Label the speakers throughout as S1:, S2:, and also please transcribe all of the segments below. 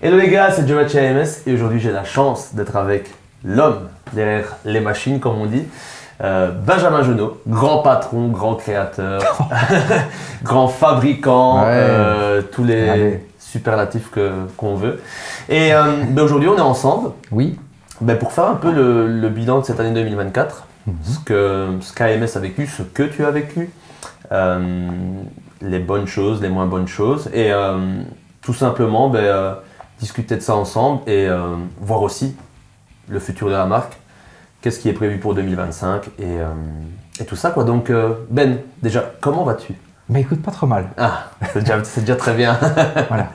S1: Hello les gars, c'est Joe chez AMS et aujourd'hui j'ai la chance d'être avec l'homme derrière les machines comme on dit, Benjamin Genot, grand patron, grand créateur, grand fabricant, tous les superlatifs qu'on veut. Et aujourd'hui on est ensemble pour faire un peu le bilan de cette année 2024, ce qu'AMS a vécu, ce que tu as vécu, les bonnes choses, les moins bonnes choses et tout simplement discuter de ça ensemble et voir aussi le futur de la marque, qu'est-ce qui est prévu pour 2025 et tout ça quoi. Donc Ben, déjà, comment vas-tu?
S2: Mais écoute, pas trop mal.
S1: Ah, c'est déjà très bien.
S2: Voilà.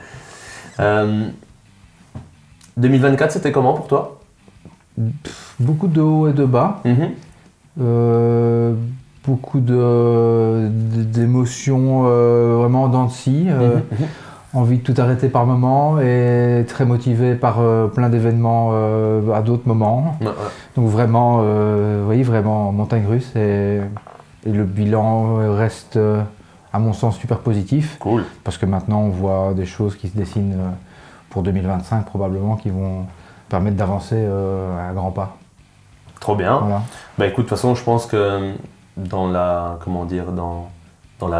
S1: 2024, c'était comment pour toi?
S2: Beaucoup de hauts et de bas. Beaucoup d'émotions vraiment en dents de scie. Envie de tout arrêter par moment et très motivé par plein d'événements à d'autres moments. Donc vraiment, oui, vraiment montagne russe et le bilan reste à mon sens super positif.
S1: Cool.
S2: Parce que maintenant on voit des choses qui se dessinent pour 2025 probablement qui vont permettre d'avancer à grands pas.
S1: Trop bien.
S2: Voilà.
S1: Bah écoute, de toute façon, je pense que dans la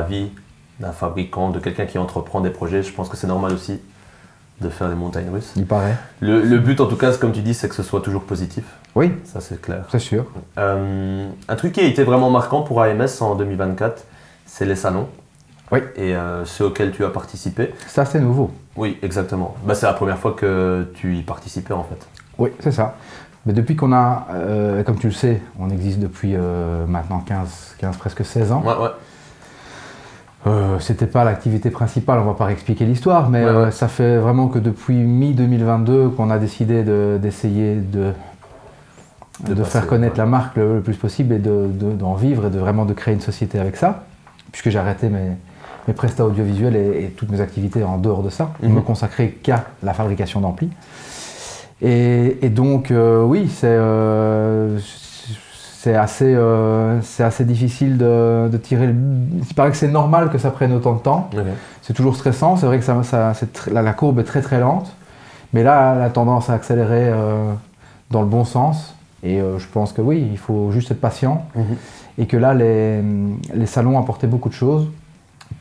S1: vie d'un fabricant, de quelqu'un qui entreprend des projets, je pense que c'est normal aussi de faire des montagnes russes.
S2: Il paraît.
S1: Le but en tout cas, comme tu dis, c'est que ce soit toujours positif.
S2: Oui.
S1: Ça c'est clair.
S2: C'est sûr.
S1: Un truc qui a été vraiment marquant pour AMS en 2024, c'est les salons.
S2: Oui.
S1: Et ceux auxquels tu as participé.
S2: Ça c'est nouveau.
S1: Oui, exactement. Bah, c'est la première fois que tu y participais en fait.
S2: Oui, c'est ça. Mais depuis qu'on a, comme tu le sais, on existe depuis maintenant 15, presque 16 ans. C'était pas l'activité principale, on va pas expliquer l'histoire, mais ça fait vraiment que depuis mi-2022 qu'on a décidé d'essayer de faire connaître la marque le plus possible et d'en vivre et vraiment de créer une société avec ça, puisque j'ai arrêté mes prestats audiovisuels et toutes mes activités en dehors de ça, pour me consacrer qu'à la fabrication d'amplis. Et donc, oui, c'est assez difficile de tirer. Il paraît que c'est normal que ça prenne autant de temps. C'est toujours stressant. C'est vrai que la courbe est très très lente. Mais là, la tendance à accélérer dans le bon sens. Et je pense que oui, il faut juste être patient. Et que là, les salons apportaient beaucoup de choses.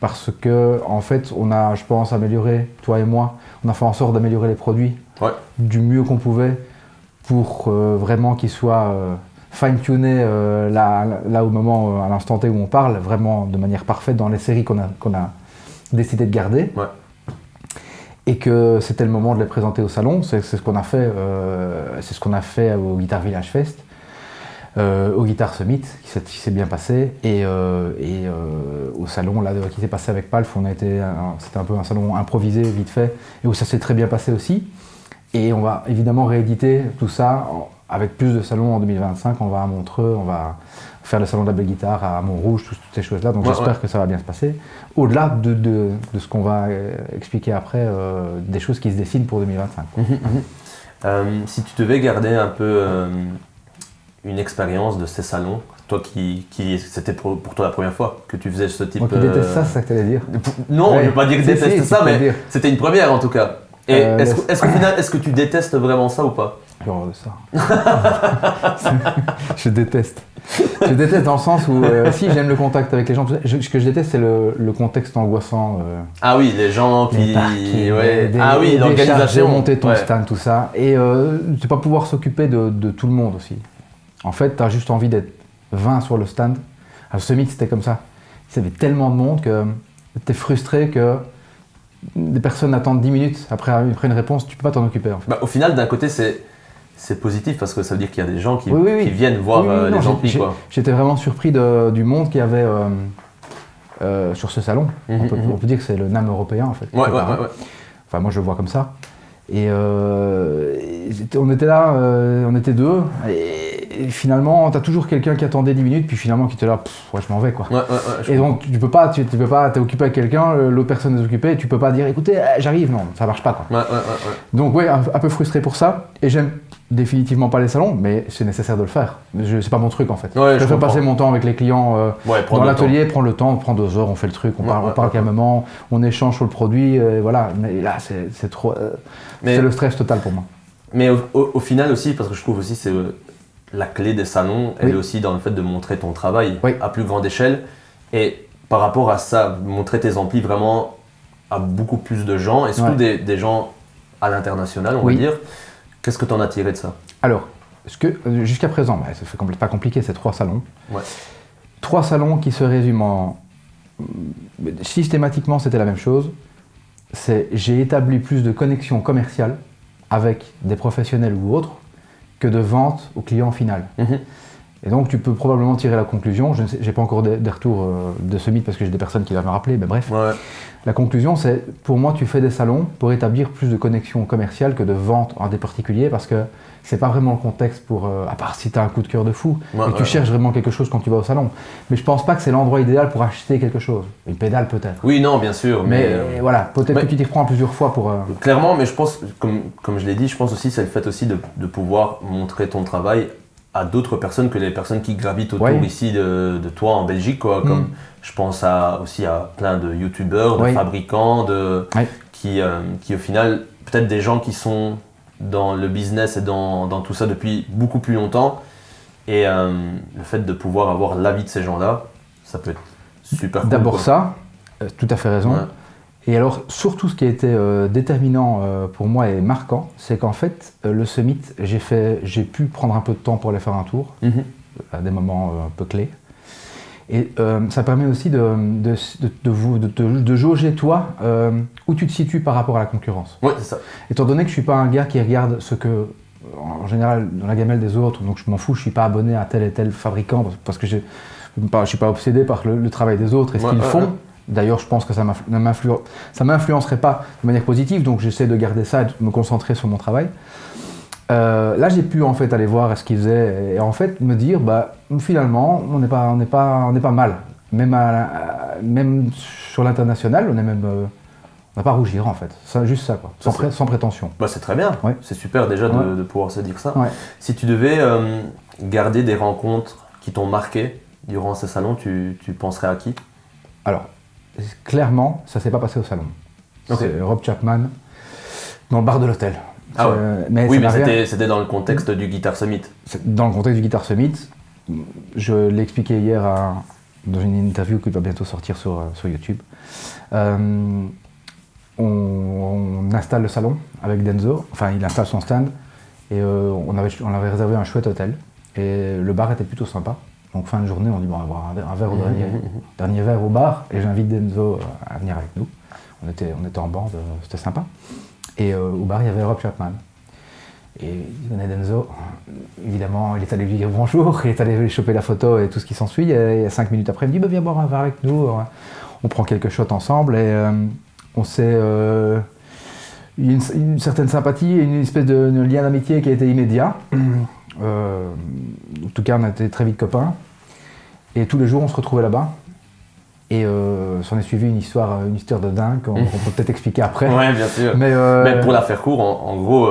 S2: Parce que, en fait, on a, je pense, amélioré, toi et moi, on a fait en sorte d'améliorer les produits du mieux qu'on pouvait pour vraiment qu'ils soient fine-tunés là au moment, à l'instant T où on parle, vraiment de manière parfaite dans les séries qu'on a décidé de garder. Et que c'était le moment de les présenter au salon. C'est ce qu'on a fait, au Guitar Village Fest, au Guitar Summit, qui s'est bien passé, et au salon là, qui s'est passé avec Palf, c'était un peu un salon improvisé, vite fait, et où ça s'est très bien passé aussi. Et on va évidemment rééditer tout ça avec plus de salons en 2025. On va à Montreux, on va faire le salon de la belle guitare à Montrouge, toutes ces choses-là. Donc j'espère que ça va bien se passer. Au-delà de ce qu'on va expliquer après, des choses qui se dessinent pour 2025.
S1: Si tu devais garder un peu une expérience de ces salons, toi c'était pour toi la première fois que tu faisais ce type...
S2: Moi qui déteste ça, c'est ça que tu allais dire.
S1: Non, je ne veux pas dire que je déteste ça, mais c'était une première en tout cas. Et est-ce que tu détestes vraiment ça ou pas?
S2: J'ai horreur de ça. Je déteste. Je déteste dans le sens où, si j'aime le contact avec les gens, ce que je déteste c'est le contexte angoissant.
S1: Ah oui, les gens qui...
S2: l'organisation. Monter ton stand, tout ça. Et tu pas pouvoir s'occuper de tout le monde aussi. En fait, tu as juste envie d'être 20 sur le stand. À Summit, c'était comme ça. Il y avait tellement de monde que tu es frustré que des personnes attendent 10 minutes après une réponse, tu peux pas t'en occuper. En fait.
S1: Au final, d'un côté, c'est positif parce que ça veut dire qu'il y a des gens qui viennent voir les amplis.
S2: J'étais vraiment surpris du monde qu'il y avait sur ce salon. On peut dire que c'est le NAMM européen en fait. Enfin, moi je le vois comme ça. Et on était là, on était deux. Et Et finalement, tu as toujours quelqu'un qui attendait 10 minutes, puis finalement qui était là, ouais, je m'en vais quoi. Et donc tu peux pas, t'es occupé avec quelqu'un, l'autre personne est occupée, tu peux pas dire écoutez, j'arrive, non, ça marche pas quoi. Donc ouais, un peu frustré pour ça, et j'aime définitivement pas les salons, mais c'est nécessaire de le faire. C'est pas mon truc en fait. Je préfère passer mon temps avec les clients dans l'atelier, prendre le temps, on prend 2 heures, on fait le truc, on parle calmement, on échange sur le produit, voilà. Mais là, c'est trop, c'est le stress total pour moi.
S1: Mais au final aussi, parce que je trouve aussi c'est la clé des salons, elle est aussi dans le fait de montrer ton travail à plus grande échelle. Et par rapport à ça, montrer tes amplis vraiment à beaucoup plus de gens, et surtout des gens à l'international, on va dire. Qu'est-ce que tu en as tiré de ça?
S2: Alors, jusqu'à présent, ça fait pas compliqué, c'est 3 salons. 3 salons qui se résument systématiquement, c'était la même chose. J'ai établi plus de connexions commerciales avec des professionnels ou autres que de vente au client final. Et donc tu peux probablement tirer la conclusion, je n'ai pas encore des retours de ce mythe parce que j'ai des personnes qui doivent me rappeler, mais bref. La conclusion c'est, pour moi tu fais des salons pour établir plus de connexions commerciales que de vente à des particuliers, parce que c'est pas vraiment le contexte pour, à part si tu as un coup de cœur de fou, et que tu cherches vraiment quelque chose quand tu vas au salon. Mais je pense pas que c'est l'endroit idéal pour acheter quelque chose. Une pédale peut-être.
S1: Oui, non, bien sûr.
S2: Mais voilà, peut-être que tu t'y reprends plusieurs fois pour...
S1: Clairement, mais je pense, comme je l'ai dit, je pense aussi c'est le fait aussi de pouvoir montrer ton travail à d'autres personnes que les personnes qui gravitent autour ici de toi en Belgique, quoi. Comme je pense aussi à plein de youtubeurs, de fabricants, qui au final, peut-être des gens qui sont dans le business et dans tout ça depuis beaucoup plus longtemps, et le fait de pouvoir avoir l'avis de ces gens-là, ça peut être super cool.
S2: D'abord ça, tout à fait raison. Et alors, surtout ce qui a été déterminant pour moi et marquant, c'est qu'en fait, le Summit, j'ai pu prendre un peu de temps pour aller faire un tour, à des moments un peu clés. Et ça permet aussi de jauger, toi, où tu te situes par rapport à la concurrence.
S1: Oui, c'est ça.
S2: Étant donné que je ne suis pas un gars qui regarde ce que, en général, dans la gamelle des autres, donc je m'en fous, je ne suis pas abonné à tel et tel fabricant, parce que je ne suis pas obsédé par le travail des autres et ce qu'ils font. D'ailleurs, je pense que ça ne m'influencerait pas de manière positive, donc j'essaie de garder ça et de me concentrer sur mon travail. Là, j'ai pu en fait aller voir ce qu'ils faisaient et en fait me dire, finalement, on n'est pas mal. Même sur l'international, on n'a pas à rougir en fait. Juste ça, quoi. Sans prétention.
S1: C'est très bien. C'est super déjà de pouvoir se dire ça. Si tu devais garder des rencontres qui t'ont marqué durant ce salon, tu penserais à qui?
S2: Alors, clairement, ça ne s'est pas passé au salon. C'est Rob Chapman dans le bar de l'hôtel.
S1: Mais c'était dans le contexte du Guitar Summit.
S2: Dans le contexte du Guitar Summit, je l'ai expliqué hier dans une interview qui va bientôt sortir sur YouTube. On installe le salon avec Denzo, enfin il installe son stand et on avait réservé un chouette hôtel et le bar était plutôt sympa. Donc fin de journée, on dit bon, on va boire un verre au dernier verre au bar et j'invite Denzo à venir avec nous. On était en bande, c'était sympa. Et au bar, il y avait Rob Chapman. Et il venait Denzo, évidemment, il est allé lui dire bonjour, il est allé lui choper la photo et tout ce qui s'ensuit. Et 5 minutes après, il me dit viens boire un verre avec nous. On prend quelques shots ensemble et on s'est... une certaine sympathie et une espèce de lien d'amitié qui a été immédiat. En tout cas, on a été très vite copains. Et tous les jours, on se retrouvait là-bas. Et s'en est suivi une histoire de dingue qu'on peut peut-être expliquer après.
S1: Oui, bien sûr. Mais pour la faire court, en gros,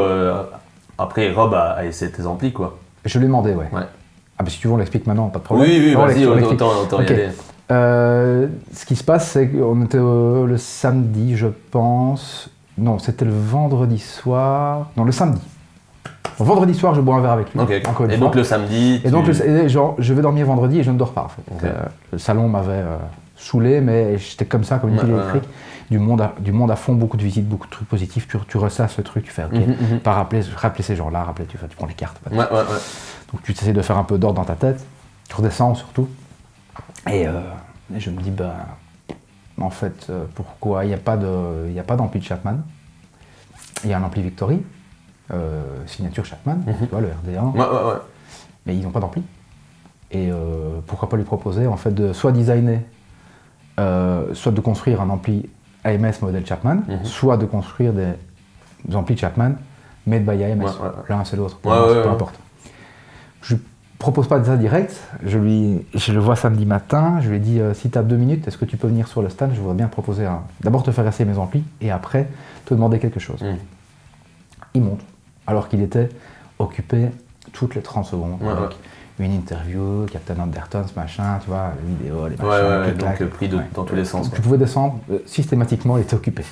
S1: après Rob a essayé tes amplis, quoi.
S2: Je lui ai demandé, ouais. Ah, bah si tu veux, on l'explique maintenant, pas de problème.
S1: Oui, vas-y, autant y aller.
S2: Ce qui se passe, c'est qu'on était le samedi, je pense. Non, c'était le vendredi soir. Non, le samedi. Le vendredi soir, je bois un verre avec lui. Encore une fois.
S1: Donc le samedi.
S2: Et donc, je vais dormir vendredi et je ne dors pas, en fait. Le salon m'avait saoulé, mais j'étais comme ça, comme une pile électrique. Du monde à fond, beaucoup de visites, beaucoup de trucs positifs. Tu ressasses ce truc, tu fais OK. Pas rappeler ces gens-là, tu prends les cartes. Donc tu essaies de faire un peu d'ordre dans ta tête. Tu redescends surtout. Et je me dis, en fait, pourquoi il n'y a pas d'ampli de Chapman? Il y a un ampli Victory, signature Chapman, tu vois, le RD1. Mais ils n'ont pas d'ampli. Et pourquoi pas lui proposer en fait de soit designer, soit de construire un ampli AMS modèle Chapman, soit de construire des amplis Chapman made by AMS. L'un c'est l'autre, peu importe. propose pas ça direct. Je le vois samedi matin. Je lui ai dit si tu as 2 minutes, est-ce que tu peux venir sur le stand? Je voudrais bien te proposer d'abord te faire essayer mes amplis et après te demander quelque chose. Il monte, alors qu'il était occupé toutes les 30 secondes avec une interview, Captain Anderton, ce machin, tu vois, les vidéos, les machins.
S1: Donc pris dans tous les sens.
S2: Tu pouvais descendre, systématiquement, il était occupé.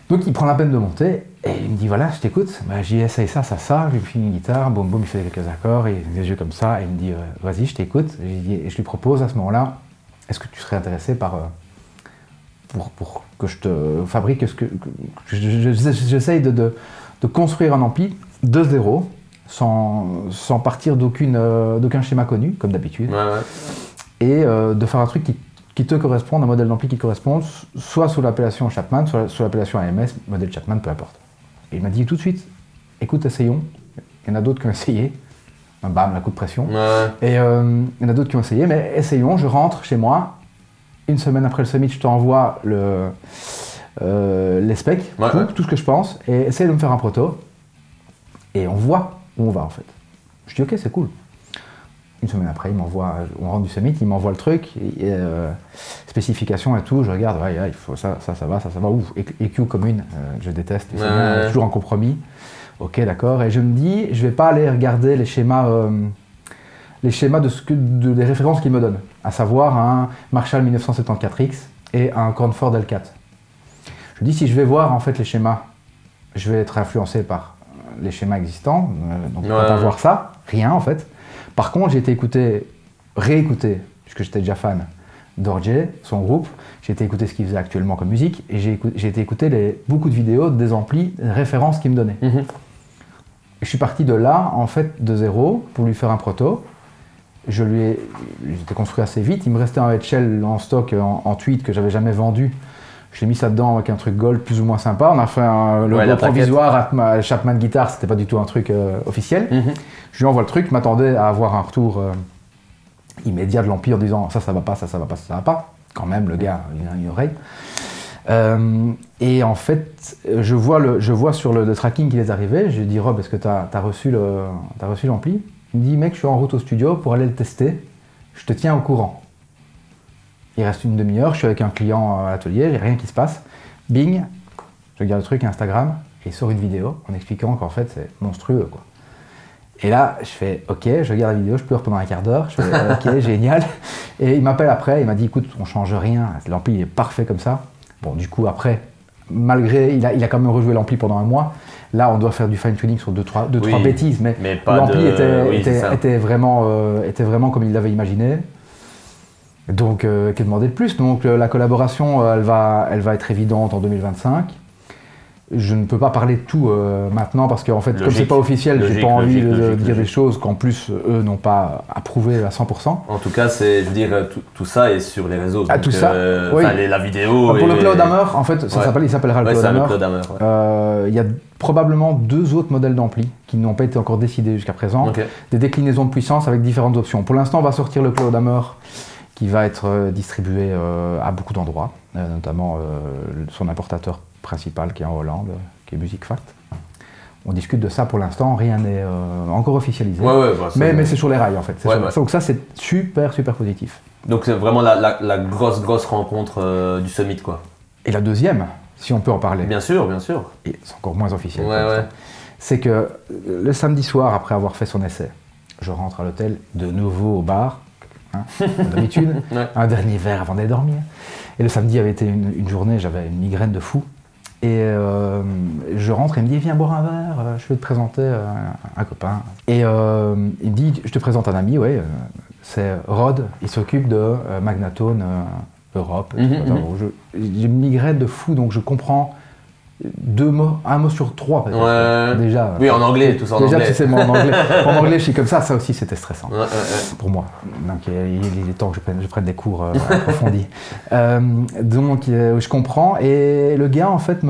S2: Donc il prend la peine de monter et il me dit voilà, je t'écoute. J'ai essayé ça, je lui fais une guitare, boum boum, il fait quelques accords, et des yeux comme ça, et il me dit vas-y, je t'écoute. Et je lui propose à ce moment-là, est-ce que tu serais intéressé pour que je te fabrique j'essaye de construire un ampli de zéro, sans partir d'aucun schéma connu, comme d'habitude, et de faire un truc qui te corresponde, un modèle d'ampli qui corresponde, soit sous l'appellation Chapman, soit sous l'appellation AMS, modèle Chapman, peu importe. Et il m'a dit tout de suite, écoute, essayons. Il y en a d'autres qui ont essayé. Bam, la coup de pression. Et il y en a d'autres qui ont essayé, mais essayons, je rentre chez moi. Une semaine après le summit, je t'envoie les specs, tout ce que je pense, et essaye de me faire un proto. Et on voit où on va en fait. Je dis ok, c'est cool. Une semaine après, on rentre du summit, il m'envoie le truc, spécifications et tout, je regarde, il faut ça va, ouf, EQ commune, je déteste, c'est toujours un compromis. Ok, d'accord, et je me dis, je vais pas aller regarder les schémas des références qu'il me donne, à savoir un Marshall 1974X et un Cornford L4. Je me dis, si je vais voir en fait les schémas, je vais être influencé par les schémas existants, donc pas voir ça, rien en fait. Par contre, j'ai été réécouter, puisque j'étais déjà fan d'Orje, son groupe, j'ai été écouter ce qu'il faisait actuellement comme musique, et j'ai été écouter beaucoup de vidéos, des amplis, des références qu'il me donnait. Et je suis parti de là, en fait, de zéro, pour lui faire un proto. J'étais construit assez vite, il me restait un Headshell en stock en tweed que j'avais jamais vendu. J'ai mis ça dedans avec un truc gold plus ou moins sympa. On a fait un logo provisoire à Chapman Guitar, c'était pas du tout un truc officiel. Je lui envoie le truc, je m'attendais à avoir un retour immédiat de l'ampli en disant ça va pas, ça va pas, ça va pas. Quand même, le gars, il a une oreille. Et en fait, je vois sur le tracking qu'il est arrivé. Je lui dis Rob, est-ce que t'as reçu l'ampli? Il me dit mec, je suis en route au studio pour aller le tester. Je te tiens au courant. Il reste une demi-heure, je suis avec un client à l'atelier, il n'y a rien qui se passe. Bing, je regarde le truc Instagram et il sort une vidéo en expliquant qu'en fait c'est monstrueux quoi. Et là, je fais ok, je regarde la vidéo, je pleure pendant un quart d'heure, je fais ok, génial. Et il m'appelle après, il m'a dit écoute, on change rien, l'ampli est parfait comme ça. Bon, du coup, après, malgré, il a quand même rejoué l'ampli pendant un mois. Là, on doit faire du fine-tuning sur deux, trois bêtises, mais l'ampli était vraiment comme il l'avait imaginé. Donc, qu'est demandé de plus? Donc, la collaboration, elle va être évidente en 2025. Je ne peux pas parler de tout maintenant parce qu'en fait, comme c'est pas officiel, j'ai pas envie de dire des choses qu'en plus, eux n'ont pas approuvé à 100%.
S1: En tout cas, je veux dire, tout ça est sur les réseaux.
S2: Ah,
S1: donc,
S2: tout ça, oui.
S1: La vidéo.
S2: Pour le Cloud Hammer, en fait, il s'appellera le Cloud
S1: Hammer.
S2: Il y a probablement 2 autres modèles d'ampli qui n'ont pas été encore décidés jusqu'à présent. Des déclinaisons de puissance avec différentes options. Pour l'instant, on va sortir le Cloud Hammer qui va être distribué à beaucoup d'endroits, notamment son importateur principal qui est en Hollande, qui est Music Fact. On discute de ça pour l'instant, rien n'est encore officialisé, mais c'est sur les rails en fait. Donc ça c'est super positif.
S1: Donc c'est vraiment la grosse rencontre du Summit quoi.
S2: Et la deuxième, si on peut en parler.
S1: Bien sûr.
S2: Et c'est encore moins officiel. C'est que le samedi soir, après avoir fait son essai, je rentre à l'hôtel, de nouveau au bar, comme d'habitude, un dernier verre avant d'aller dormir. Et le samedi avait été une journée, j'avais une migraine de fou. Et je rentre et il me dit viens boire un verre, je vais te présenter un copain. Et il me dit je te présente un ami, c'est Rod, il s'occupe de Magnatone Europe. J'ai une migraine de fou donc je comprends un mot sur 3 peut-être. Déjà.
S1: Oui, en anglais, tout ça en anglais.
S2: Déjà, tu sais, moi en anglais. En anglais, je suis comme ça aussi c'était stressant pour moi. Donc il est temps que je prenne des cours approfondis. Donc je comprends et le gars en fait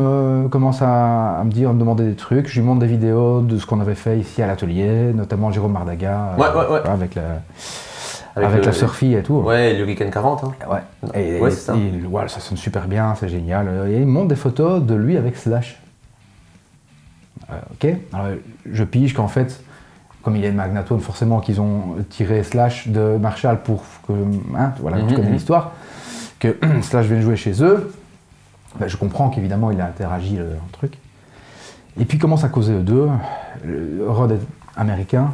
S2: commence à me demander des trucs. Je lui montre des vidéos de ce qu'on avait fait ici à l'atelier, notamment Jérôme Mardaga avec la Surfy et tout.
S1: Ouais, l'Hurricane 40.
S2: Et ça sonne super bien, c'est génial. Et il me montre des photos de lui avec Slash. Ok, alors je pige qu'en fait, comme il est de Magnatone, forcément qu'ils ont tiré Slash de Marshall pour que, hein, voilà, tu connais l'histoire, que Slash vienne jouer chez eux. Ben, je comprends qu'évidemment il a interagi le truc. Et puis ils commencent à causer eux deux. Rod est américain,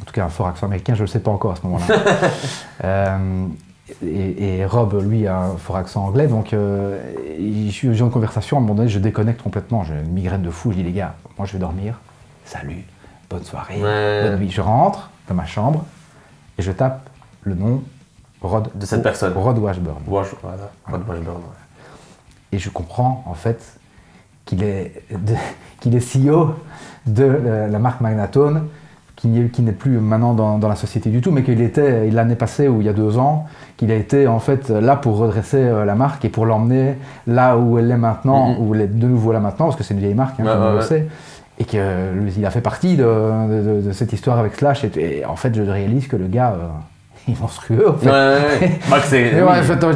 S2: en tout cas un fort accent américain, je ne le sais pas encore à ce moment-là. Et Rob, lui, a un fort accent anglais, donc j'ai une conversation, à un moment donné, je déconnecte complètement, j'ai une migraine de fou, je dis les gars, moi je vais dormir, salut, bonne soirée, bonne nuit. Je rentre dans ma chambre et je tape le nom Rod
S1: de cette personne.
S2: Rod Washburn.
S1: Rod Washburn, ouais.
S2: Et je comprends en fait qu'il est CEO de la marque Magnatone, qui n'est plus maintenant dans la société du tout, mais qu'il était l'année passée ou il y a 2 ans, qu'il a été en fait là pour redresser la marque et pour l'emmener là où elle est maintenant, où elle est de nouveau là maintenant, parce que c'est une vieille marque, hein, comme on le sait, et qu'il a fait partie de cette histoire avec Slash, et en fait je réalise que le gars, il est monstrueux en fait.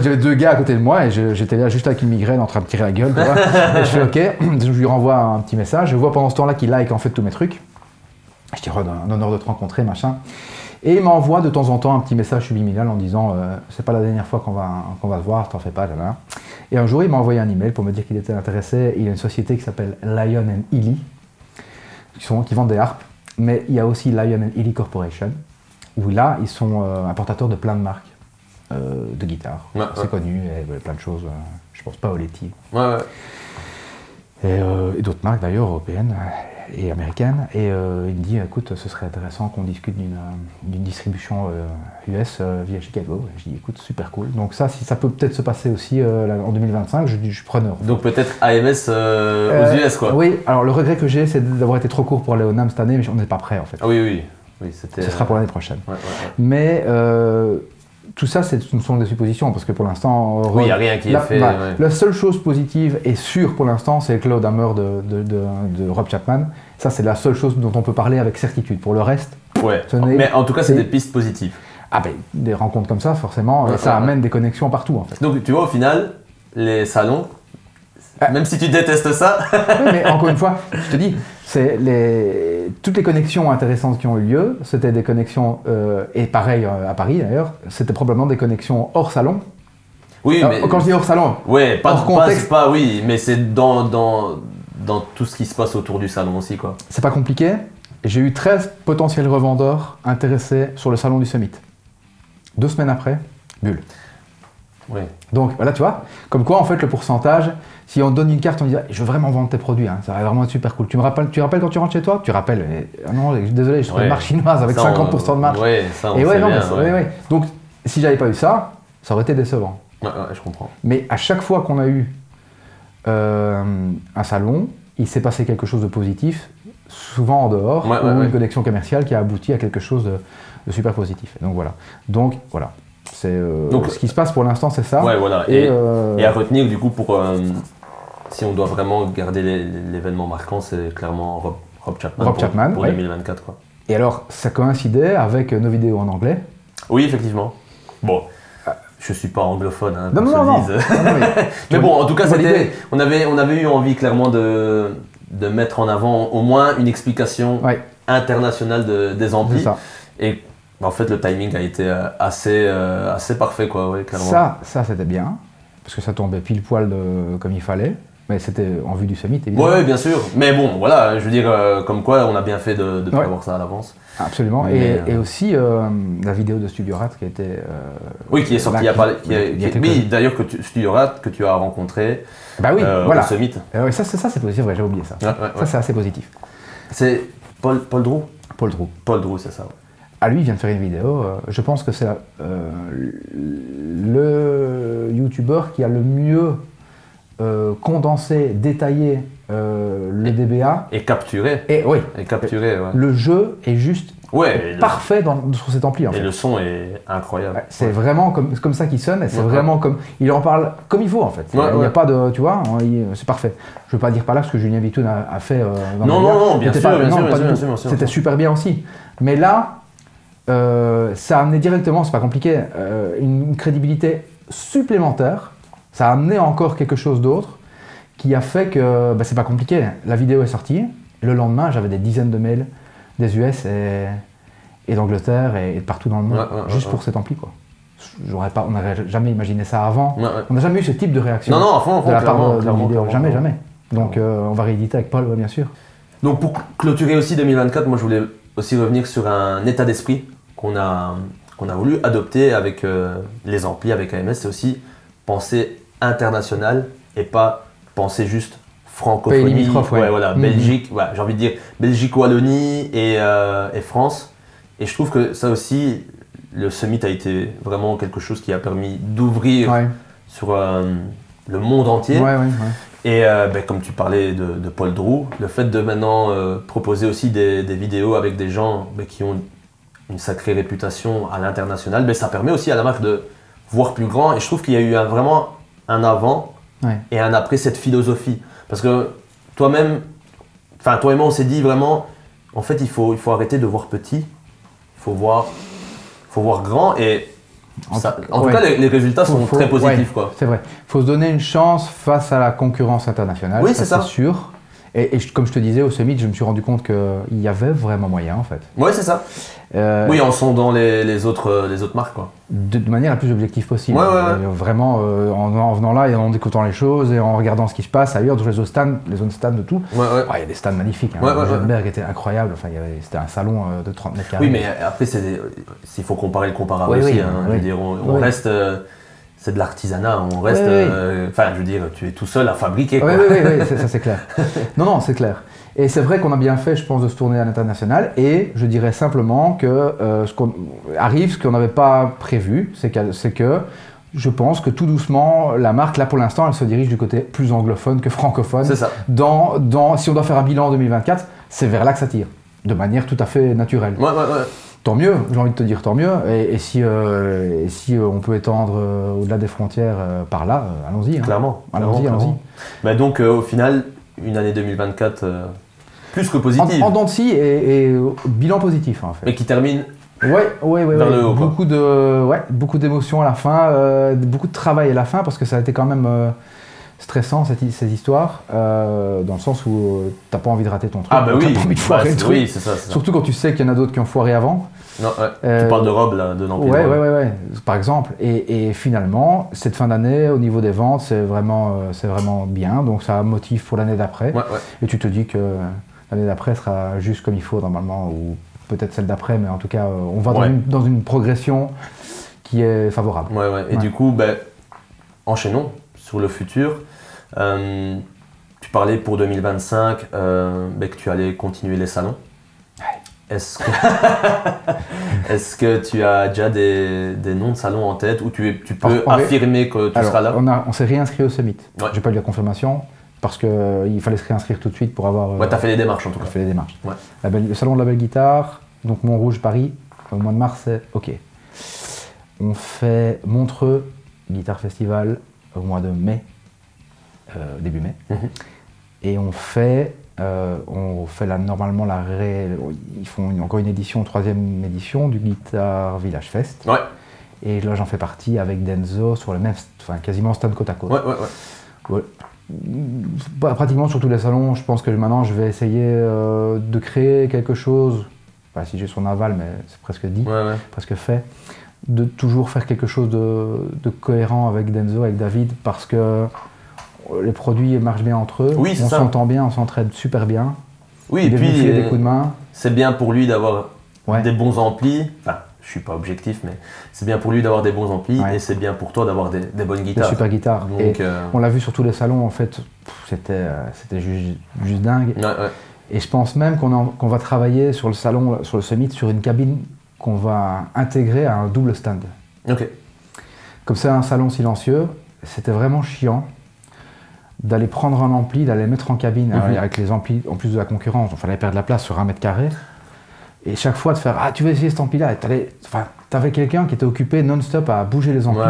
S2: J'avais 2 gars à côté de moi et j'étais là juste avec une migraine en train de tirer la gueule, tu vois. Et je fais ok, je lui renvoie un petit message, je vois pendant ce temps-là qu'il like en fait tous mes trucs. Je dis Rod, un honneur de te rencontrer, machin. Et il m'envoie de temps en temps un petit message subliminal en disant c'est pas la dernière fois qu'on va se voir, t'en fais pas, là. Et un jour il m'a envoyé un email pour me dire qu'il était intéressé. Il y a une société qui s'appelle Lion & Illy qui vendent des harpes, mais il y a aussi Lion & Illy Corporation où là ils sont importateurs de plein de marques de guitares. C'est connu, et plein de choses. Je pense pas au Letty. Et d'autres marques d'ailleurs européennes et américaine, et il me dit écoute, ce serait intéressant qu'on discute d'une distribution US via Chicago. Je dis écoute, super cool. Donc ça, si ça peut peut-être se passer aussi en 2025, je suis preneur.
S1: Donc peut-être AMS aux US quoi.
S2: Oui, alors le regret que j'ai, c'est d'avoir été trop court pour aller au NAMM cette année, mais on n'est pas prêt en fait.
S1: Ah oui, c'était...
S2: Ce sera pour l'année prochaine. Mais tout ça, ce sont des suppositions, parce que pour l'instant...
S1: Oui, il n'y a rien qui est fait.
S2: La seule chose positive et sûre pour l'instant, c'est Cloud Hammer de Rob Chapman. Ça, c'est la seule chose dont on peut parler avec certitude. Pour le reste...
S1: mais en tout cas, c'est des pistes positives.
S2: Ah ben, des rencontres comme ça, forcément, ça amène des connexions partout, en fait.
S1: Donc, tu vois, au final, les salons, même si tu détestes ça...
S2: Oui, mais encore une fois, je te dis, toutes les connexions intéressantes qui ont eu lieu, c'était des connexions, et pareil à Paris d'ailleurs, c'était probablement des connexions hors salon.
S1: Oui,
S2: alors,
S1: mais...
S2: Quand je dis hors salon, hors contexte...
S1: oui, mais c'est dans tout ce qui se passe autour du salon aussi, quoi.
S2: C'est pas compliqué. J'ai eu 13 potentiels revendeurs intéressés sur le salon du Summit. 2 semaines après, bulle.
S1: Oui.
S2: Donc voilà, tu vois, comme quoi en fait le pourcentage, si on te donne une carte, on dit je veux vraiment vendre tes produits, hein, ça va vraiment être super cool. Tu rappelles quand tu rentres chez toi, tu rappelles, non, désolé, je trouve une marque chinoise avec 50% de marge.
S1: Oui, ça on
S2: et
S1: sait bien.
S2: Donc si j'avais pas eu ça, ça aurait été décevant.
S1: Ouais, je comprends.
S2: Mais à chaque fois qu'on a eu un salon, il s'est passé quelque chose de positif, souvent en dehors, ou une connexion commerciale qui a abouti à quelque chose de super positif. Et donc voilà. Donc ce qui se passe pour l'instant, c'est ça.
S1: Ouais, voilà. Et à retenir, du coup, si on doit vraiment garder l'événement marquant, c'est clairement Rob Chapman pour 2024. Quoi.
S2: Et alors, ça coïncidait avec nos vidéos en anglais.
S1: Oui, effectivement. Bon, je suis pas anglophone, hein,
S2: non.
S1: Mais bon, en tout cas, on avait eu envie clairement de mettre en avant au moins une explication internationale des amplis. Et en fait, le timing a été assez parfait, quoi, clairement.
S2: Ça c'était bien, parce que ça tombait pile poil comme il fallait, mais c'était en vue du summit, évidemment.
S1: Oui, bien sûr. Mais bon, voilà, je veux dire, comme quoi, on a bien fait de prévoir ça à l'avance.
S2: Absolument. Et aussi la vidéo de Studio Rat qui a été...
S1: oui, qui est sortie oui, d'ailleurs, Studio Rat, que tu as rencontré au summit.
S2: Ça c'est positif, j'avais oublié ça. Ça, c'est assez positif.
S1: C'est Paul Drew.
S2: Paul Drew,
S1: c'est ça, ouais.
S2: Ah, lui, il vient de faire une vidéo. Je pense que c'est le youtubeur qui a le mieux condensé, détaillé le DBA.
S1: Et capturé.
S2: Le jeu est juste parfait sur cet ampli. En fait.
S1: Et le son est incroyable.
S2: C'est vraiment comme ça qu'il sonne. Et c'est vraiment comme... Il en parle comme il faut, en fait. Il n'y a pas de... Tu vois, c'est parfait. Je ne veux pas dire par là ce que Julien Vitoun a fait dans
S1: Non, bien sûr.
S2: C'était super bien aussi. Mais là... ça a amené directement, c'est pas compliqué, une crédibilité supplémentaire. Ça a amené encore quelque chose d'autre qui a fait que c'est pas compliqué. La vidéo est sortie. Le lendemain, j'avais des dizaines de mails des US et d'Angleterre et de partout dans le monde, juste pour cet ampli, quoi. On n'aurait jamais imaginé ça avant. On n'a jamais eu ce type de réaction
S1: de
S2: la part de vidéo. Jamais. Donc on va rééditer avec Paul, bien sûr.
S1: Donc pour clôturer aussi 2024, moi je voulais aussi revenir sur un état d'esprit qu'on a voulu adopter avec les amplis, avec AMS. C'est aussi penser international et pas penser juste francophonie.
S2: Pays limitrophe,
S1: Belgique, j'ai envie de dire Belgique, Wallonie et France. Et je trouve que ça aussi, le Summit a été vraiment quelque chose qui a permis d'ouvrir sur le monde entier. Et comme tu parlais de Paul Drew, le fait de maintenant proposer aussi des vidéos avec des gens qui ont une sacrée réputation à l'international, ça permet aussi à la marque de voir plus grand. Et je trouve qu'il y a eu vraiment un avant et un après cette philosophie. Parce que toi et moi, on s'est dit vraiment, en fait, il faut arrêter de voir petit, il faut voir grand. Et en tout cas, les résultats sont très positifs.
S2: C'est vrai. Il faut se donner une chance face à la concurrence internationale,
S1: oui, c'est
S2: sûr. Et comme je te disais, au Summit, je me suis rendu compte qu'il y avait vraiment moyen, en fait.
S1: Oui, c'est ça. Oui, en sondant les autres marques, quoi.
S2: De manière la plus objective possible. Vraiment, en venant là et en écoutant les choses et en regardant ce qui se passe ailleurs, dans les zones stands de tout. Il y a des stands magnifiques. Schönberg était incroyable. Enfin, c'était un salon de 30 mètres carrés.
S1: Oui, mais après, s'il faut comparer le comparable aussi. Je veux dire, on reste... c'est de l'artisanat, on reste... je veux dire, tu es tout seul à fabriquer, quoi.
S2: Oui, ça c'est clair. Non, c'est clair. Et c'est vrai qu'on a bien fait, je pense, de se tourner à l'international. Et je dirais simplement que ce qu'on n'avait pas prévu, c'est que je pense que tout doucement, la marque, là pour l'instant, elle se dirige du côté plus anglophone que francophone.
S1: C'est ça.
S2: Si on doit faire un bilan en 2024, c'est vers là que ça tire, de manière tout à fait naturelle. Tant mieux, j'ai envie de te dire tant mieux. Et si on peut étendre au-delà des frontières par là, allons-y.
S1: Clairement.
S2: Allons-y.
S1: Donc au final, une année 2024 plus que positive.
S2: En dents de scie et bilan positif en fait.
S1: Mais qui termine
S2: vers
S1: le haut.
S2: Beaucoup d'émotions à la fin, beaucoup de travail à la fin parce que ça a été quand même stressant ces histoires, dans le sens où t'as pas envie de rater ton truc.
S1: Ah bah oui,
S2: t'as pas envie de foirer le truc.
S1: Oui, c'est ça.
S2: Surtout quand tu sais qu'il y en a d'autres qui ont foiré avant.
S1: Non, tu parles de Rob là, de Nampé.
S2: Par exemple. Et finalement, cette fin d'année, au niveau des ventes, c'est vraiment bien. Donc ça motive pour l'année d'après. Et tu te dis que l'année d'après sera juste comme il faut normalement, ou peut-être celle d'après, mais en tout cas, on va dans une progression qui est favorable.
S1: Et du coup, enchaînons sur le futur. Tu parlais pour 2025 que tu allais continuer les salons. Est-ce que tu as déjà des noms de salons en tête où tu peux affirmer que tu seras là?
S2: On s'est réinscrit au Summit. J'ai pas eu la confirmation parce qu'il fallait se réinscrire tout de suite pour avoir...
S1: tu as fait les démarches en tout cas.
S2: J'ai fait les démarches. Le salon de la belle guitare, donc Montrouge, Paris, au mois de mars, c'est OK. On fait Montreux, Guitare Festival, au mois de mai, début mai. Et on fait là normalement ils font encore une édition, 3e édition du Guitar Village Fest. Et là j'en fais partie avec Denzo sur le même, quasiment stand côte à côte. Pratiquement sur tous les salons, je pense que maintenant je vais essayer de créer quelque chose, si j'ai son aval, mais c'est presque dit, presque fait, de toujours faire quelque chose de cohérent avec Denzo, avec David, parce que les produits marchent bien entre eux, on s'entend bien, on s'entraide super bien.
S1: Oui, et puis
S2: des coups de main.
S1: C'est bien pour lui d'avoir des bons amplis. Enfin, je suis pas objectif, mais c'est bien pour lui d'avoir des bons amplis et c'est bien pour toi d'avoir des bonnes guitares.
S2: Des super guitares. Donc, on l'a vu sur tous les salons, en fait, c'était juste dingue. Et je pense même qu'on va travailler sur le salon, sur le Summit, sur une cabine qu'on va intégrer à un double stand. Comme c'est un salon silencieux, c'était vraiment chiant d'aller prendre un ampli, d'aller le mettre en cabine avec les amplis, en plus de la concurrence, il fallait perdre la place sur 1 mètre carré. Et chaque fois de faire « Ah, tu veux essayer cet ampli-là » t'avais quelqu'un qui était occupé non-stop à bouger les amplis.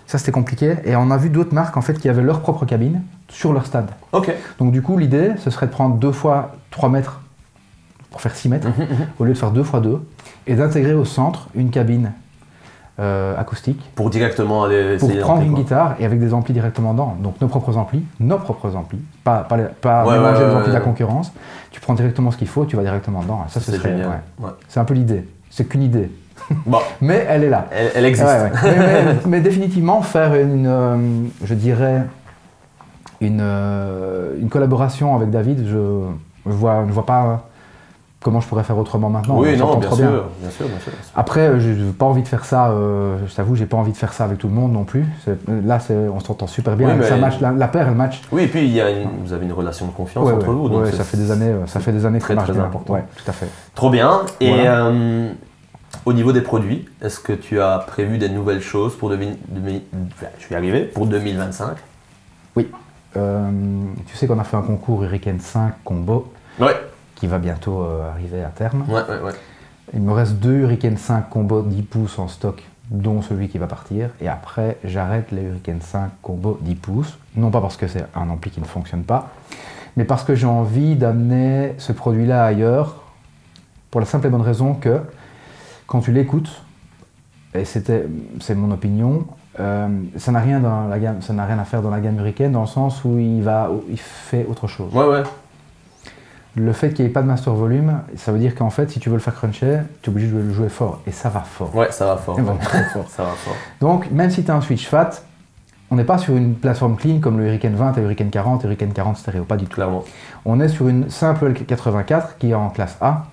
S2: Ça, c'était compliqué. Et on a vu d'autres marques en fait, qui avaient leur propre cabine sur leur stand. Donc du coup, l'idée, ce serait de prendre 2 fois 3 mètres pour faire 6 mètres, au lieu de faire 2 fois 2, et d'intégrer au centre une cabine acoustique.
S1: Pour directement aller
S2: Pour
S1: essayer
S2: prendre une guitare et avec des amplis directement dedans. Donc nos propres amplis, pas mélanger les amplis de la concurrence. Tu prends directement ce qu'il faut, tu vas directement dedans. Ça, ce serait, c'est un peu l'idée. C'est qu'une idée.
S1: Bon.
S2: Mais elle est là.
S1: Elle existe.
S2: Mais définitivement, faire je dirais, une collaboration avec David, je ne vois pas comment je pourrais faire autrement maintenant.
S1: Oui, non, bien sûr.
S2: Après, je n'ai pas envie de faire ça, je t'avoue, j'ai pas envie de faire ça avec tout le monde non plus. Là, on s'entend super bien,
S1: oui,
S2: ça match, la paire, elle match.
S1: Oui, et puis vous avez une relation de confiance entre vous. Donc
S2: ça fait des années que ça marche
S1: très
S2: bien.
S1: important.
S2: Ouais, tout à fait.
S1: Trop bien. Et
S2: voilà.
S1: Au niveau des produits, est-ce que tu as prévu des nouvelles choses pour 2025?
S2: Oui. Tu sais qu'on a fait un concours Hurricane 5 Combo.
S1: Ouais.
S2: Qui va bientôt arriver à terme.
S1: Ouais.
S2: Il me reste 2 Hurricane 5 Combo 10 pouces en stock, dont celui qui va partir. Et après, j'arrête les Hurricane 5 Combo 10 pouces. Non pas parce que c'est un ampli qui ne fonctionne pas, mais parce que j'ai envie d'amener ce produit-là ailleurs, pour la simple et bonne raison que, quand tu l'écoutes, et c'est mon opinion, ça n'a rien à faire dans la gamme Hurricane, dans le sens où il fait autre chose.
S1: Ouais.
S2: Le fait qu'il n'y ait pas de master volume, ça veut dire qu'en fait, si tu veux le faire cruncher, tu es obligé de le jouer fort. Et ça va fort.
S1: Ouais, ça va fort.
S2: Ça va très fort.
S1: Ça va fort.
S2: Donc, même si tu as un switch fat, on n'est pas sur une plateforme clean comme le Hurricane 20 et Hurricane 40 et Hurricane 40 stéréo, pas du tout.
S1: Clairement.
S2: On est sur une simple L84 qui est en classe A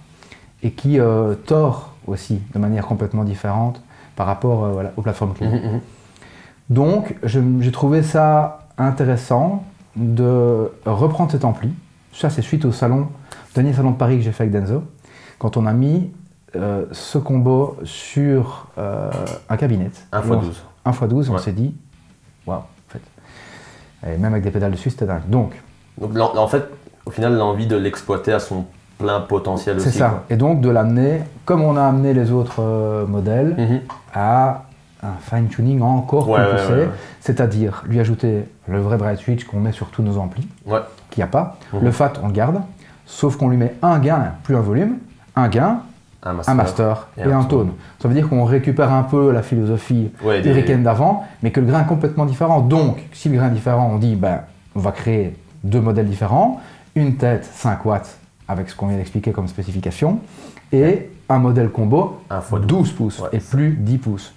S2: et qui tord aussi de manière complètement différente par rapport aux plateformes clean. Donc, j'ai trouvé ça intéressant de reprendre cet ampli. Ça, c'est suite au dernier salon de Paris que j'ai fait avec Denzo, quand on a mis ce combo sur un cabinet.
S1: 1x12.
S2: 1x12, on s'est dit, waouh, en fait. Et même avec des pédales dessus, c'était dingue. Donc,
S1: en fait, au final, l'envie de l'exploiter à son plein potentiel aussi.
S2: C'est ça. Quoi. Et donc, de l'amener, comme on a amené les autres modèles, à un fine-tuning encore plus poussé, c'est-à-dire lui ajouter le vrai bright switch qu'on met sur tous nos amplis, qu'il n'y a pas. Le FAT, on le garde, sauf qu'on lui met un gain, plus un volume, un gain, un master et un tone. Ça veut dire qu'on récupère un peu la philosophie Hurricane d'avant, mais que le grain est complètement différent. Donc, si le grain est différent, on dit, on va créer 2 modèles différents, une tête 5 watts avec ce qu'on vient d'expliquer comme spécification, et un modèle combo 12 pouces et plus 10 pouces.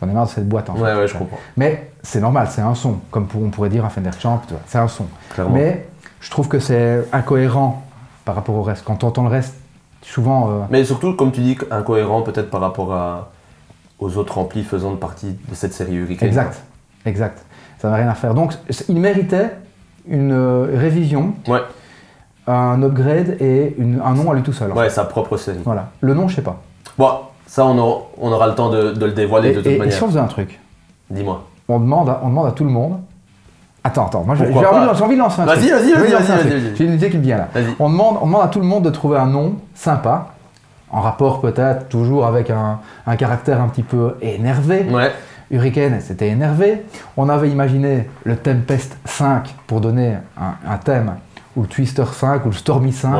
S2: J'en ai marre de cette boîte en fait.
S1: Ouais, je comprends.
S2: Mais c'est normal, c'est un son, comme on pourrait dire un Fender Champ, c'est un son.
S1: Clairement.
S2: Mais je trouve que c'est incohérent par rapport au reste. Quand on entend le reste, souvent...
S1: Mais surtout, comme tu dis, incohérent peut-être par rapport aux autres amplis faisant partie de cette série Hurricane.
S2: Exact. Ça n'a rien à faire. Donc, il méritait une révision, un upgrade et un nom à lui tout seul.
S1: Ouais, sa propre série.
S2: Voilà. Le nom, je sais pas.
S1: Bon, ça, on aura le temps de le dévoiler de toute manière.
S2: Et si on faisait un truc?
S1: Dis-moi.
S2: On demande à tout le monde. Attends, moi j'ai envie de lancer un truc.
S1: Vas-y.
S2: J'ai une idée qui me vient là. On demande à tout le monde de trouver un nom sympa, en rapport peut-être toujours avec un caractère un petit peu énervé.
S1: Ouais.
S2: Hurricane, c'était énervé. On avait imaginé le Tempest 5 pour donner un thème, ou le Twister 5, ou le Stormy 5.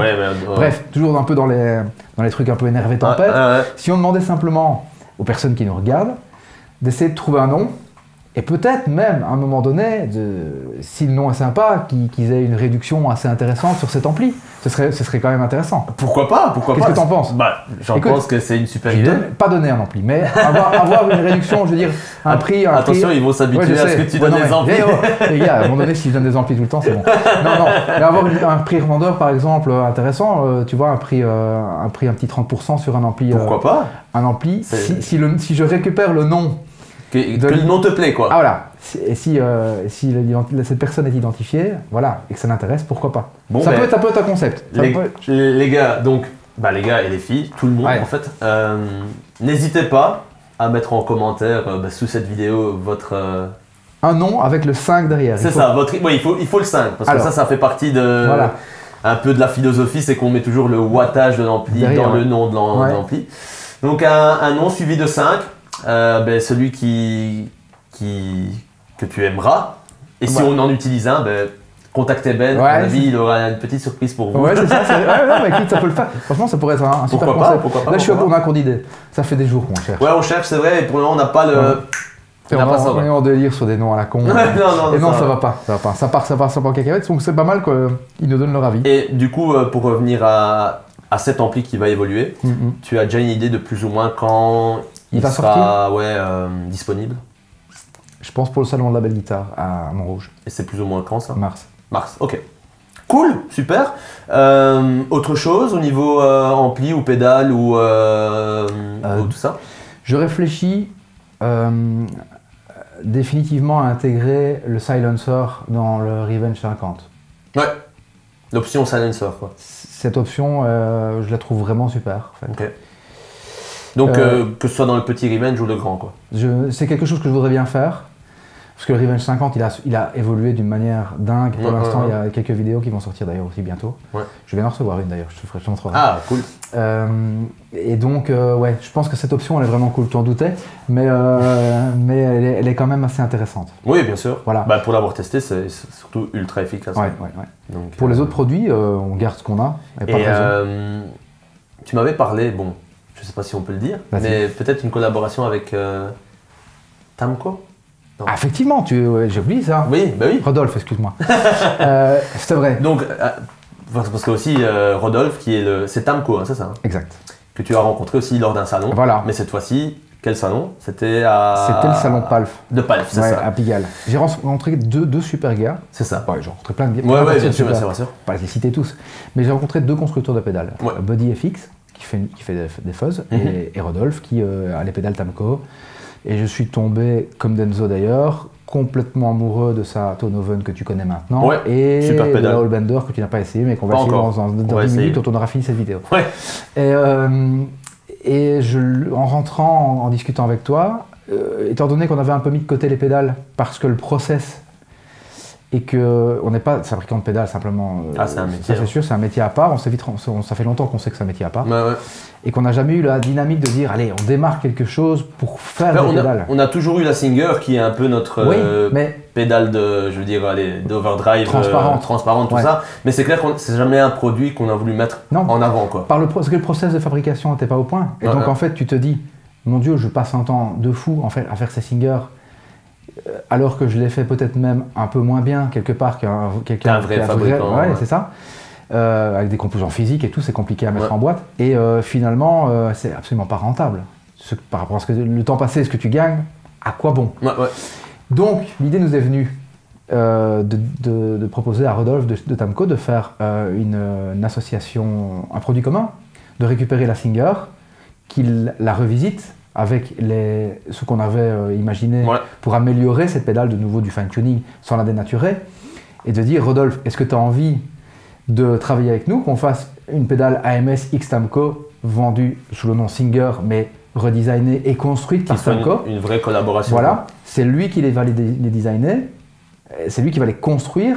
S2: Bref, toujours un peu dans les trucs un peu énervés tempête. Si on demandait simplement aux personnes qui nous regardent d'essayer de trouver un nom, et peut-être même, à un moment donné, si le nom est sympa, qu'ils aient une réduction assez intéressante sur cet ampli. Ce serait quand même intéressant.
S1: Pourquoi pas?
S2: Qu'est-ce que t'en penses?
S1: J'en pense que c'est une super idée.
S2: Pas donner un ampli, mais avoir une réduction, je veux dire, un prix...
S1: Attention, ils vont s'habituer à ce que tu donnes des amplis.
S2: Les gars, à un moment donné, si je donne des amplis tout le temps, c'est bon. Non, mais avoir un prix revendeur, par exemple, intéressant, tu vois, un prix un petit 30% sur un ampli...
S1: Pourquoi pas?
S2: Un ampli, si je récupère le nom...
S1: Que le nom te plaît, quoi.
S2: Ah voilà. Et si cette personne est identifiée, voilà, et que ça l'intéresse, pourquoi pas. Bon, ça peut être un concept.
S1: Les gars, donc, les gars et les filles, tout le monde en fait, n'hésitez pas à mettre en commentaire sous cette vidéo votre...
S2: Un nom avec le 5 derrière.
S1: C'est ça, il faut le 5, parce que ça fait partie de... Voilà. Un peu de la philosophie, c'est qu'on met toujours le wattage de l'ampli dans le nom de l'ampli. Donc un nom suivi de 5. Celui que tu aimeras. Et si on en utilise un, contactez Ben, à mon avis, il aura une petite surprise pour vous.
S2: Ouais, c'est ça. Ouais, écoute, ça peut le faire. Franchement, ça pourrait être un super concept.
S1: Pourquoi pas.
S2: Là, je suis un peu en accord d'idée. Ça fait des jours qu'on cherche.
S1: Ouais, on cherche, c'est vrai, et pour le moment, on n'a pas le.
S2: On est en délire sur des noms à la con. Non, ça va pas. Ça part en cacahuète, donc c'est pas mal qu'ils nous donnent leur avis.
S1: Et du coup, pour revenir à cet ampli qui va évoluer, tu as déjà une idée de plus ou moins quand il sera disponible?
S2: Je pense pour le salon de la belle guitare à Montrouge.
S1: Et c'est plus ou moins quand ça?
S2: Mars.
S1: Mars, ok. Cool, super. Autre chose au niveau ampli ou pédale ou tout ça?
S2: Je réfléchis définitivement à intégrer le silencer dans le Revenge 50.
S1: Ouais, l'option silencer quoi.
S2: Cette option, je la trouve vraiment super. En fait.
S1: Ok. Donc que ce soit dans le petit Revenge ou le grand quoi.
S2: C'est quelque chose que je voudrais bien faire. Parce que le Revenge 50, il a évolué d'une manière dingue. Pour l'instant, il y a quelques vidéos qui vont sortir d'ailleurs aussi bientôt. Ouais. Je viens d'en recevoir une d'ailleurs, je te montrerai.
S1: Ah, cool.
S2: Et donc, ouais, je pense que cette option, elle est vraiment cool, tu en doutais, mais elle est quand même assez intéressante.
S1: Oui, bien sûr.
S2: Voilà.
S1: Bah, pour l'avoir testé, c'est surtout ultra efficace.
S2: Ouais. Donc, pour les autres produits, on garde ce qu'on a. Et
S1: tu m'avais parlé, bon, je ne sais pas si on peut le dire, mais peut-être une collaboration avec Tamco?
S2: Ah, effectivement, j'ai oublié ça.
S1: Oui, bah oui.
S2: Rodolphe, excuse-moi. C'est vrai.
S1: Donc, parce que aussi Rodolphe, c'est Tamco, hein, c'est ça?
S2: Exact.
S1: Que tu as rencontré aussi lors d'un salon.
S2: Voilà.
S1: Mais cette fois-ci, quel salon? C'était
S2: le salon de Palf.
S1: De Palf, c'est ça.
S2: À Pigalle. J'ai rencontré deux super gars.
S1: C'est ça.
S2: Ouais, j'ai rencontré plein de gars.
S1: Ouais, bien sûr, bien sûr.
S2: Pas les citer tous. Mais j'ai rencontré deux constructeurs de pédales.
S1: Ouais.
S2: Body FX, qui fait des fuzz, et Rodolphe, qui a les pédales Tamco. Et je suis tombé, comme Denzo d'ailleurs, complètement amoureux de sa Tonoven que tu connais maintenant.
S1: Ouais,
S2: et
S1: super
S2: de la Allbender que tu n'as pas essayé, mais qu'on va essayer dans 10 minutes quand on aura fini cette vidéo.
S1: Ouais.
S2: Et en rentrant, en discutant avec toi, étant donné qu'on avait un peu mis de côté les pédales, parce que le process, et qu'on n'est pas fabricant de pédales simplement,
S1: c'est un métier.
S2: Ça c'est sûr, c'est un métier à part, ça fait longtemps qu'on sait que c'est un métier à part.
S1: Ouais.
S2: Et qu'on n'a jamais eu la dynamique de dire allez, on démarre quelque chose pour faire des pédales.
S1: On a toujours eu la Singer qui est un peu notre pédale d'overdrive transparente, tout ça. Mais c'est clair que c'est jamais un produit qu'on a voulu mettre en avant quoi.
S2: Parce que le process de fabrication n'était pas au point. Et donc en fait tu te dis, mon Dieu, je passe un temps de fou en fait, à faire ces Singer. Alors que je l'ai fait peut-être même un peu moins bien quelque part qu'un
S1: vrai fabricant.
S2: Ouais, c'est ça. Avec des composants physiques et tout, c'est compliqué à mettre en boîte. Et finalement, c'est absolument pas rentable. Par rapport à ce que le temps passé, ce que tu gagnes, à quoi bon? Donc, l'idée nous est venue de proposer à Rodolphe de Tamco de faire une association, un produit commun, de récupérer la Singer, qu'il la revisite avec ce qu'on avait imaginé pour améliorer cette pédale de nouveau du fine-tuning sans la dénaturer, et de dire Rodolphe, est-ce que tu as envie de travailler avec nous, qu'on fasse une pédale AMS X Tamco vendue sous le nom Singer, mais redesignée et construite par Tamco.
S1: Une vraie collaboration.
S2: Voilà, c'est lui qui va les designer, c'est lui qui va les construire.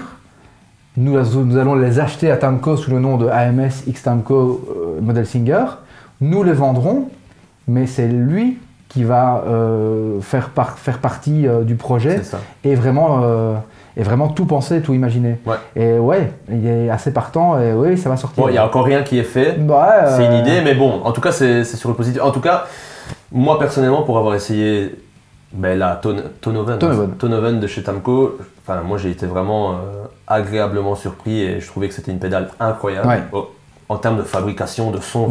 S2: Nous allons les acheter à Tamco sous le nom de AMS X Tamco modèle Singer. Nous les vendrons, mais c'est lui qui va faire partie du projet et vraiment tout penser, tout imaginer. Et ouais, il est assez partant et oui, ça va sortir.
S1: Bon, il n'y a encore rien qui est fait, c'est une idée, mais bon, en tout cas, c'est sur le positif. En tout cas, moi personnellement, pour avoir essayé la Tonoven de chez Tamco, moi j'ai été vraiment agréablement surpris et je trouvais que c'était une pédale incroyable. En termes de fabrication, de son,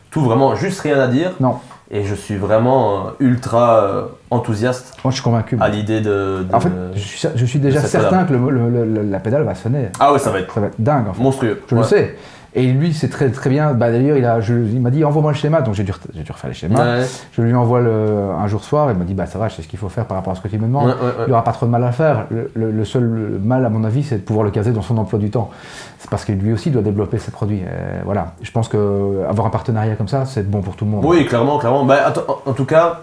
S1: tout vraiment, juste rien à dire.
S2: Non.
S1: Et je suis vraiment ultra enthousiaste.
S2: Moi, je suis convaincu.
S1: À l'idée de
S2: en fait, je suis déjà certain que la pédale va sonner.
S1: Ah ouais, ça va être
S2: dingue. En fait.
S1: Monstrueux.
S2: Je le sais. Et lui, c'est très, très bien. D'ailleurs, il m'a dit envoie-moi le schéma. Donc j'ai dû refaire les schémas. Je lui envoie un jour soir. Il m'a dit ça va, je sais ce qu'il faut faire par rapport à ce que tu me demandes. Il n'y aura pas trop de mal à faire. Le seul mal, à mon avis, c'est de pouvoir le caser dans son emploi du temps. C'est parce que lui aussi doit développer ses produits. Voilà. Je pense qu'avoir un partenariat comme ça, c'est bon pour tout le monde.
S1: Oui, clairement. En tout cas,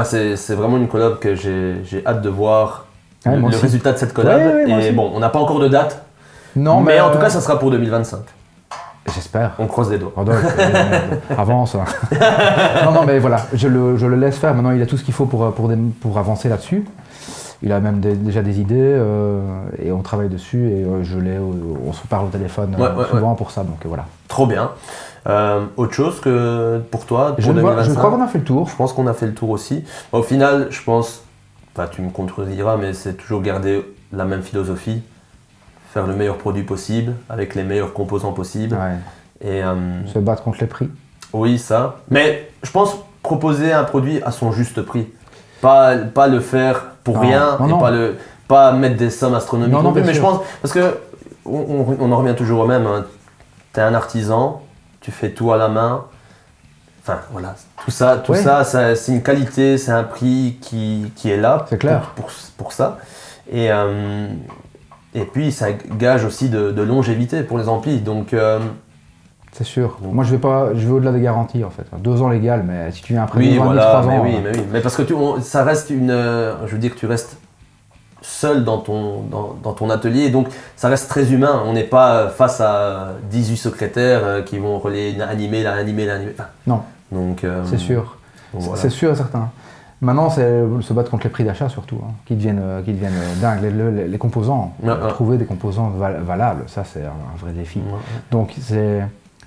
S1: c'est vraiment une collab que j'ai hâte de voir le résultat de cette collab. Et bon, on n'a pas encore de date.
S2: Non,
S1: mais en tout cas, ça sera pour 2025.
S2: J'espère.
S1: On croise les doigts.
S2: Avance. Non, mais voilà, je le laisse faire. Maintenant, il a tout ce qu'il faut pour avancer là-dessus. Il a même déjà des idées et on travaille dessus et on se parle au téléphone souvent pour ça, donc voilà.
S1: Trop bien. Autre chose que pour toi, pour 2025?
S2: Je crois qu'on a fait le tour.
S1: Je pense qu'on a fait le tour aussi. Au final, je pense, tu me contrediras, mais c'est toujours garder la même philosophie, faire le meilleur produit possible, avec les meilleurs composants possibles.
S2: Ouais.
S1: Et,
S2: se battre contre les prix.
S1: Oui, ça. Mais je pense proposer un produit à son juste prix. Pas le faire pour rien et pas mettre des sommes astronomiques non plus. Mais je pense, parce que on en revient toujours au même. Hein. Tu es un artisan, tu fais tout à la main. Enfin voilà, tout ça c'est une qualité, c'est un prix qui est là pour ça. Et puis ça gage aussi de longévité pour les amplis. Donc
S2: c'est sûr. Moi, je vais au-delà des garanties, en fait. 2 ans légal, mais si tu viens après 2 ans, 3 ans...
S1: Oui, mais parce que ça reste je veux dire que tu restes seul dans ton atelier, donc ça reste très humain. On n'est pas face à 18 secrétaires qui vont animer. Enfin,
S2: non,
S1: donc
S2: c'est sûr. Voilà. C'est sûr et certain. Maintenant, c'est se battre contre les prix d'achat, surtout, hein, qui deviennent dingues. Les composants, trouver des composants valables, ça, c'est un vrai défi. Donc, c'est...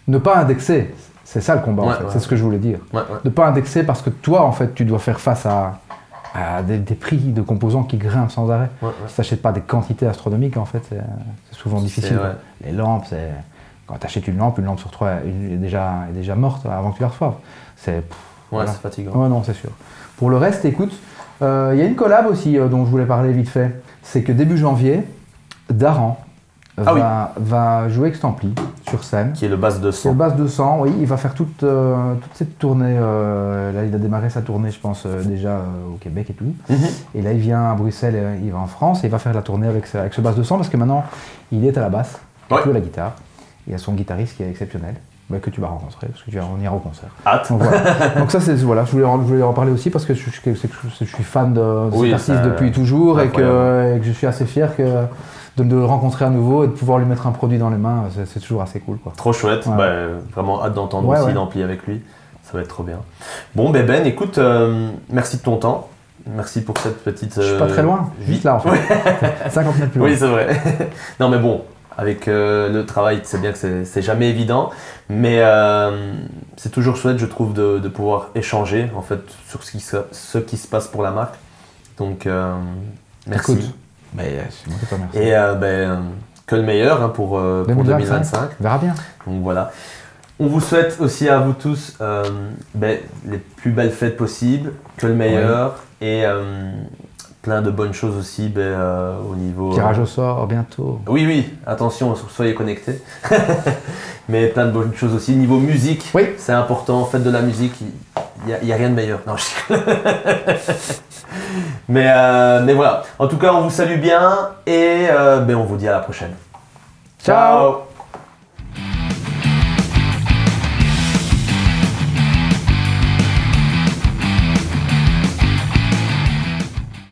S2: Ne pas indexer, c'est ça le combat en fait, c'est ce que je voulais dire. Ne pas indexer parce que toi en fait tu dois faire face à des prix de composants qui grimpent sans arrêt. Si tu n'achètes pas des quantités astronomiques en fait, c'est souvent difficile. Les lampes, quand tu achètes une lampe sur 3 est déjà morte avant que tu la reçoives. C'est
S1: fatigant.
S2: Ouais, non, c'est sûr. Pour le reste, écoute, il y a une collab aussi dont je voulais parler vite fait. C'est que début janvier, Daran va jouer Extampli sur scène.
S1: Qui est le Basse 200.
S2: Le Basse 200, oui. Il va faire toute cette tournée. Là, il a démarré sa tournée, je pense, déjà au Québec et tout. Et là, il vient à Bruxelles, il va en France et il va faire la tournée avec ce Basse 200 parce que maintenant, il est à la basse, il joue à la guitare. Il y a son guitariste qui est exceptionnel, que tu vas rencontrer parce que on ira au concert.
S1: Hâte.
S2: Donc, voilà. Donc ça, je voulais en parler aussi parce que je suis fan de cet artiste depuis toujours et que je suis assez fier de le rencontrer à nouveau et de pouvoir lui mettre un produit dans les mains, c'est toujours assez cool, quoi.
S1: Trop chouette, vraiment hâte d'entendre aussi l'ampli avec lui, ça va être trop bien. Bon, Ben, écoute, merci de ton temps, merci pour cette petite...
S2: Je suis pas très loin, juste là en fait, 50 mètres plus loin.
S1: Oui, c'est vrai. Non mais bon, avec le travail, c'est bien que c'est jamais évident, mais c'est toujours chouette, je trouve, de pouvoir échanger en fait sur ce qui se passe pour la marque. Donc, merci.
S2: Écoute. Mais c'est moi qui te remercie.
S1: Et que le meilleur pour 2025.
S2: On verra bien.
S1: Donc voilà. On vous souhaite aussi à vous tous les plus belles fêtes possibles, que le meilleur et plein de bonnes choses aussi au niveau...
S2: Tirage au sort bientôt.
S1: Oui, attention, soyez connectés. Mais plein de bonnes choses aussi. Niveau musique, c'est important, faites de la musique, il n'y a rien de meilleur. Non, mais voilà, en tout cas on vous salue bien et on vous dit à la prochaine.
S2: Ciao.